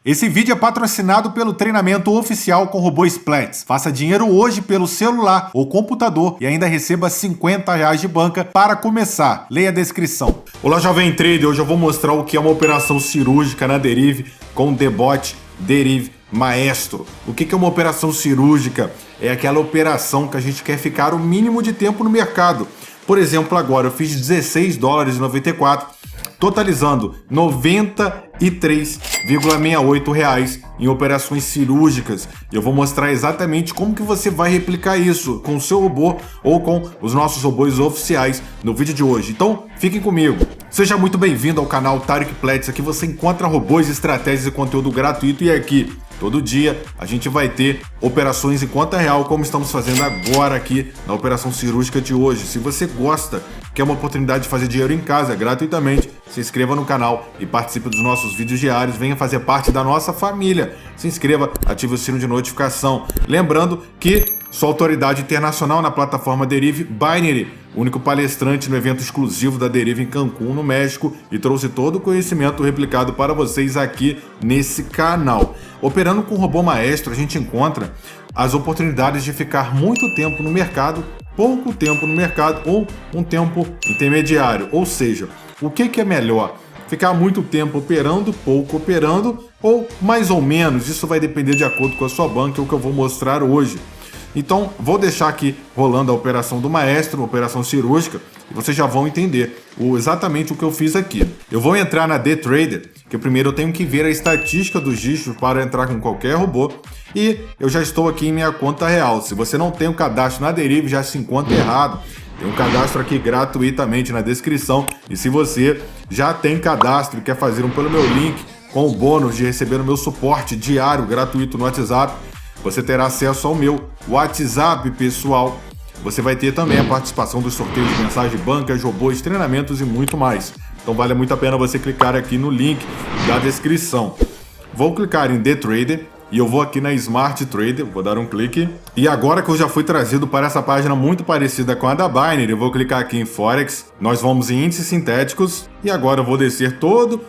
Esse vídeo é patrocinado pelo treinamento oficial com robôs Platts. Faça dinheiro hoje pelo celular ou computador e ainda receba R$50 de banca para começar. Leia a descrição. Olá, jovem trader. Hoje eu vou mostrar o que é uma operação cirúrgica na Derive com o Debot Derive Maestro. O que é uma operação cirúrgica? É aquela operação que a gente quer ficar o mínimo de tempo no mercado. Por exemplo, agora eu fiz R$16,94, totalizando R$93,68 em operações cirúrgicas. E eu vou mostrar exatamente como que você vai replicar isso com o seu robô ou com os nossos robôs oficiais no vídeo de hoje. Então, fiquem comigo. Seja muito bem-vindo ao canal Tarek Platts. Aqui você encontra robôs, estratégias e conteúdo gratuito, e aqui todo dia a gente vai ter operações em conta real, como estamos fazendo agora aqui na operação cirúrgica de hoje. Se você gosta, quer uma oportunidade de fazer dinheiro em casa gratuitamente, se inscreva no canal e participe dos nossos vídeos diários. Venha fazer parte da nossa família. Se inscreva, ative o sino de notificação. Lembrando que sou autoridade internacional na plataforma Derive Binary, único palestrante no evento exclusivo da Derive em Cancún, no México, e trouxe todo o conhecimento replicado para vocês aqui nesse canal. Operando com o robô maestro, a gente encontra as oportunidades de ficar muito tempo no mercado, pouco tempo no mercado ou um tempo intermediário. Ou seja, o que é melhor? Ficar muito tempo operando, pouco operando ou mais ou menos? Isso vai depender de acordo com a sua banca, é o que eu vou mostrar hoje. Então, vou deixar aqui rolando a operação do maestro, uma operação cirúrgica, e vocês já vão entender exatamente o que eu fiz aqui. Eu vou entrar na DTrader, que primeiro eu tenho que ver a estatística dos registros para entrar com qualquer robô, e eu já estou aqui em minha conta real. Se você não tem um cadastro na Derive, já se encontra errado. Tem um cadastro aqui gratuitamente na descrição, e se você já tem cadastro e quer fazer um pelo meu link, com o bônus de receber o meu suporte diário gratuito no WhatsApp, você terá acesso ao meu WhatsApp pessoal. Você vai ter também a participação dos sorteios de mensagem, bancas, robôs, treinamentos e muito mais. Então vale muito a pena você clicar aqui no link da descrição. Vou clicar em The Trader e eu vou aqui na Smart Trader, vou dar um clique. E agora que eu já fui trazido para essa página muito parecida com a da Binary, eu vou clicar aqui em Forex. Nós vamos em índices sintéticos e agora eu vou descer todo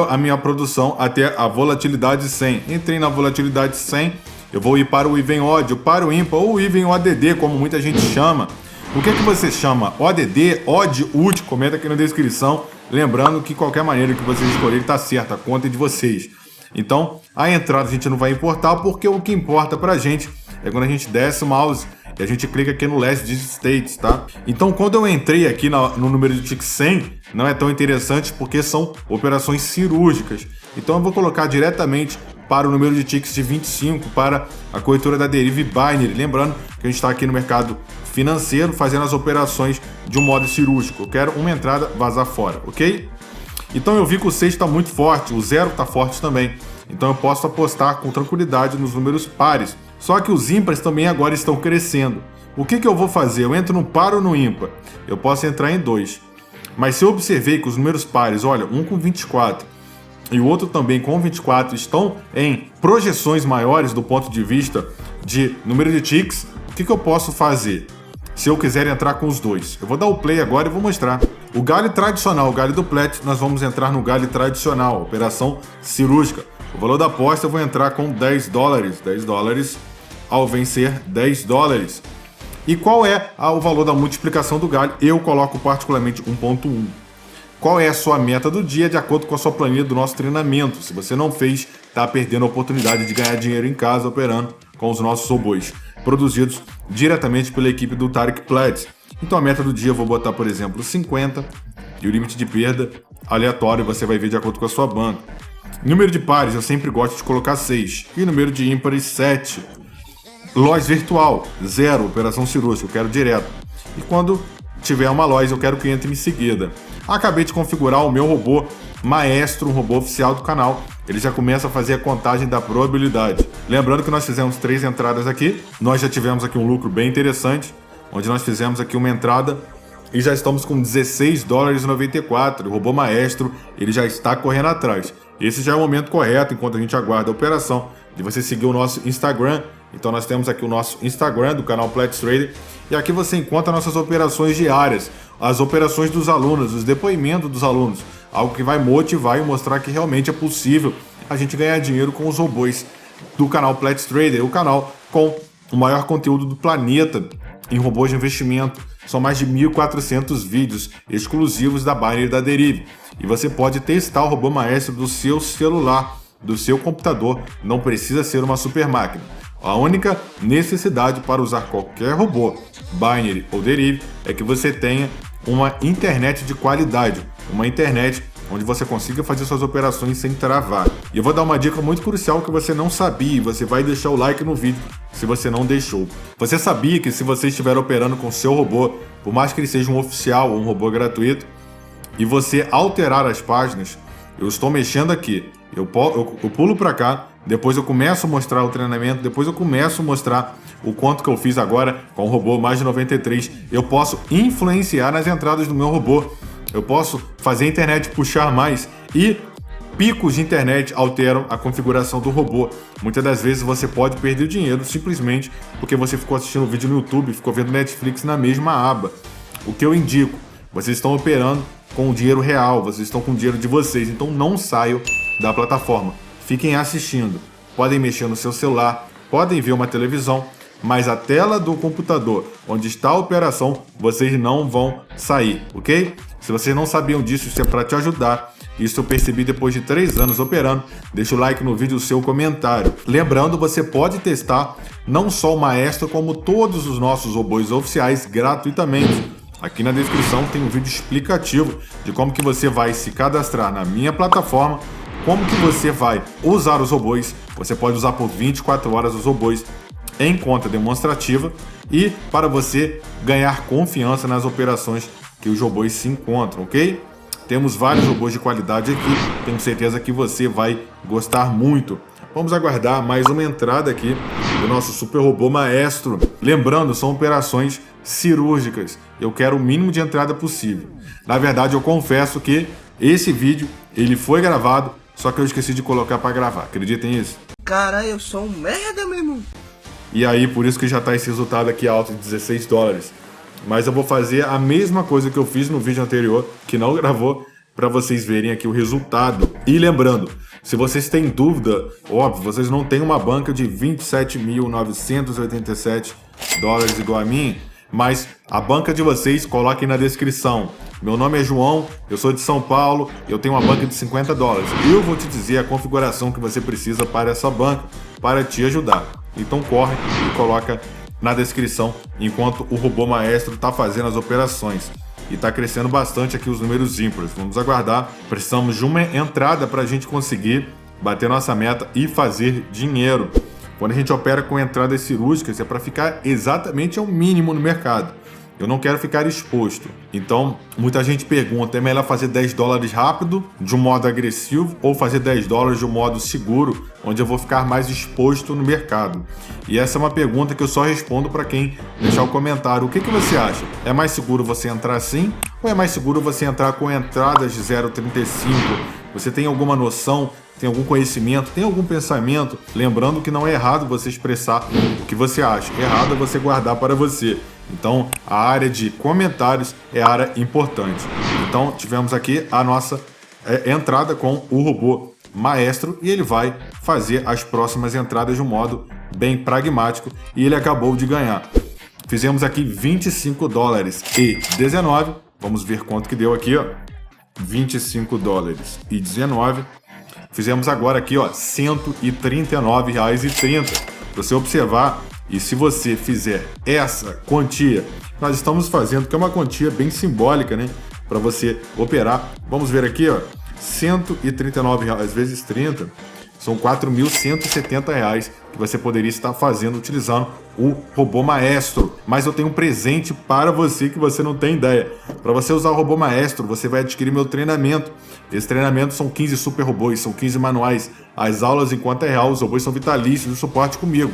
a minha produção até a volatilidade 100. Entrei na volatilidade 100. Eu vou ir para o Even Odd, para o Ímpar ou Even ODD, como muita gente chama. O que você chama? ODD, Odd, UD? Comenta aqui na descrição. Lembrando que qualquer maneira que vocês escolherem está certa, a conta é de vocês. Então, a entrada a gente não vai importar, porque o que importa pra gente é quando a gente desce o mouse e a gente clica aqui no Last Digit States, tá? Então, quando eu entrei aqui no número de ticks 100, não é tão interessante porque são operações cirúrgicas. Então, eu vou colocar diretamente para o número de ticks de 25 para a corretora da Derive Binary. Lembrando que a gente está aqui no mercado financeiro fazendo as operações de um modo cirúrgico. Eu quero uma entrada, vazar fora, ok? Então eu vi que o 6 está muito forte, o 0 está forte também. Então eu posso apostar com tranquilidade nos números pares. Só que os ímpares também agora estão crescendo. O que eu vou fazer? Eu entro no par ou no ímpar? Eu posso entrar em 2. Mas se eu observei que os números pares, olha, um com 24 e o outro também com 24, estão em projeções maiores do ponto de vista de número de ticks, o que eu posso fazer? Se eu quiser entrar com os dois. Eu vou dar o play agora e vou mostrar. O galho tradicional, o galho do Platts, nós vamos entrar no galho tradicional, operação cirúrgica. O valor da aposta eu vou entrar com $10. $10 ao vencer $10. E qual é o valor da multiplicação do galho? Eu coloco particularmente 1.1. Qual é a sua meta do dia de acordo com a sua planilha do nosso treinamento? Se você não fez, está perdendo a oportunidade de ganhar dinheiro em casa operando com os nossos robôs, produzidos diretamente pela equipe do Tarek Platts. Então a meta do dia eu vou botar, por exemplo, 50 e o limite de perda aleatório você vai ver de acordo com a sua banca. Número de pares eu sempre gosto de colocar 6 e número de ímpares 7. Loss virtual 0, operação cirúrgica, eu quero direto. E quando tiver uma loss eu quero que entre em seguida. Acabei de configurar o meu robô maestro, um robô oficial do canal. Ele já começa a fazer a contagem da probabilidade. Lembrando que nós fizemos 3 entradas aqui. Nós já tivemos aqui um lucro bem interessante, onde nós fizemos aqui uma entrada e já estamos com $16,94. O robô maestro, ele já está correndo atrás. Esse já é o momento correto, enquanto a gente aguarda a operação, de você seguir o nosso Instagram. Então nós temos aqui o nosso Instagram do canal Platts Trader e aqui você encontra nossas operações diárias, as operações dos alunos, os depoimentos dos alunos, algo que vai motivar e mostrar que realmente é possível a gente ganhar dinheiro com os robôs do canal Platts Trader, o canal com o maior conteúdo do planeta em robôs de investimento. São mais de 1.400 vídeos exclusivos da Binance e da Derive. E você pode testar o robô maestro do seu celular, do seu computador, não precisa ser uma super máquina. A única necessidade para usar qualquer robô, Binance ou Derive, é que você tenha uma internet de qualidade, uma internet onde você consiga fazer suas operações sem travar. E eu vou dar uma dica muito crucial que você não sabia, e você vai deixar o like no vídeo se você não deixou. Você sabia que se você estiver operando com seu robô, por mais que ele seja um oficial ou um robô gratuito, e você alterar as páginas, eu estou mexendo aqui, eu pulo para cá, depois eu começo a mostrar o treinamento, depois eu começo a mostrar o quanto que eu fiz agora com o robô mais de 93, eu posso influenciar nas entradas do meu robô, eu posso fazer a internet puxar mais e picos de internet alteram a configuração do robô. Muitas das vezes você pode perder dinheiro simplesmente porque você ficou assistindo um vídeo no YouTube, ficou vendo Netflix na mesma aba. O que eu indico, vocês estão operando com o dinheiro real, vocês estão com o dinheiro de vocês, então não saiam da plataforma. Fiquem assistindo, podem mexer no seu celular, podem ver uma televisão, mas a tela do computador, onde está a operação, vocês não vão sair, ok? Se vocês não sabiam disso, isso é para te ajudar. Isso eu percebi depois de 3 anos operando. Deixa o like no vídeo e o seu comentário. Lembrando, você pode testar não só o Maestro, como todos os nossos robôs oficiais gratuitamente. Aqui na descrição tem um vídeo explicativo de como que você vai se cadastrar na minha plataforma, como que você vai usar os robôs. Você pode usar por 24 horas os robôs em conta demonstrativa e para você ganhar confiança nas operações que os robôs se encontram, ok? Temos vários robôs de qualidade aqui, tenho certeza que você vai gostar muito. Vamos aguardar mais uma entrada aqui do nosso super robô maestro. Lembrando, são operações cirúrgicas, eu quero o mínimo de entrada possível. Na verdade, eu confesso que esse vídeo, ele foi gravado, só que eu esqueci de colocar para gravar, acreditem nisso? Cara, eu sou um merda, meu irmão. E aí, por isso que já está esse resultado aqui alto de 16 dólares. Mas eu vou fazer a mesma coisa que eu fiz no vídeo anterior, que não gravou, para vocês verem aqui o resultado. E lembrando, se vocês têm dúvida, óbvio, vocês não têm uma banca de 27.987 dólares igual a mim, mas a banca de vocês, coloquem na descrição. Meu nome é João, eu sou de São Paulo, eu tenho uma banca de 50 dólares. Eu vou te dizer a configuração que você precisa para essa banca, para te ajudar. Então corre e coloca na descrição, enquanto o robô maestro está fazendo as operações. E está crescendo bastante aqui os números ímpares. Vamos aguardar. Precisamos de uma entrada para a gente conseguir bater nossa meta e fazer dinheiro. Quando a gente opera com entradas cirúrgicas, é para ficar exatamente ao mínimo no mercado. Eu não quero ficar exposto. Então, muita gente pergunta, é melhor fazer 10 dólares rápido, de um modo agressivo, ou fazer 10 dólares de um modo seguro, onde eu vou ficar mais exposto no mercado? E essa é uma pergunta que eu só respondo para quem deixar o comentário. O que você acha? É mais seguro você entrar assim, ou é mais seguro você entrar com entradas de 0,35? Você tem alguma noção? Tem algum conhecimento? Tem algum pensamento? Lembrando que não é errado você expressar o que você acha. Errado é você guardar para você. Então, a área de comentários é a área importante. Então, tivemos aqui a nossa entrada com o robô maestro e ele vai fazer as próximas entradas de um modo bem pragmático e ele acabou de ganhar. Fizemos aqui 25 dólares e 19. Vamos ver quanto que deu aqui, ó. 25 dólares e 19. Fizemos agora aqui, ó, R$ 139,30. Para você observar, e se você fizer essa quantia, nós estamos fazendo, que é uma quantia bem simbólica, né? Para você operar. Vamos ver aqui, ó, R$ 139 vezes 30, são R$ 4.170 que você poderia estar fazendo utilizando o robô maestro. Mas eu tenho um presente para você que você não tem ideia. Para você usar o robô maestro, você vai adquirir meu treinamento. Esse treinamento são 15 super robôs, são 15 manuais. As aulas, enquanto é real, os robôs são vitalícios, o suporte comigo.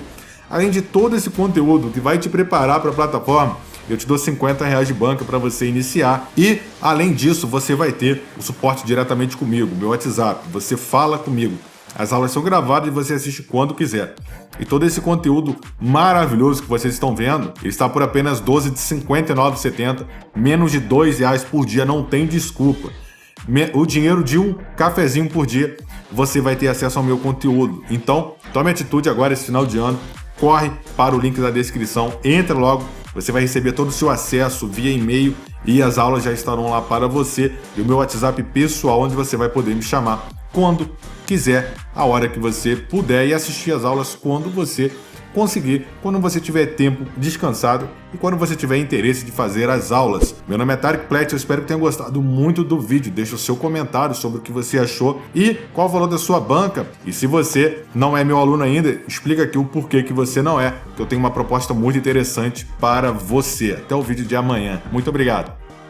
Além de todo esse conteúdo que vai te preparar para a plataforma, eu te dou R$50 de banca para você iniciar. E, além disso, você vai ter o suporte diretamente comigo, meu WhatsApp. Você fala comigo. As aulas são gravadas e você assiste quando quiser. E todo esse conteúdo maravilhoso que vocês estão vendo, ele está por apenas R$12 de R$59,70, menos de R$2 por dia, não tem desculpa. o dinheiro de um cafezinho por dia, você vai ter acesso ao meu conteúdo. Então, tome atitude agora esse final de ano, corre para o link da descrição, entra logo, você vai receber todo o seu acesso via e-mail e as aulas já estarão lá para você, e o meu WhatsApp pessoal, onde você vai poder me chamar quando quiser, a hora que você puder, e assistir as aulas quando você conseguir, quando você tiver tempo descansado e quando você tiver interesse de fazer as aulas. Meu nome é Tarek Plet, eu espero que tenha gostado muito do vídeo. Deixa o seu comentário sobre o que você achou e qual o valor da sua banca. E se você não é meu aluno ainda, explica aqui o porquê que você não é, que eu tenho uma proposta muito interessante para você. Até o vídeo de amanhã. Muito obrigado.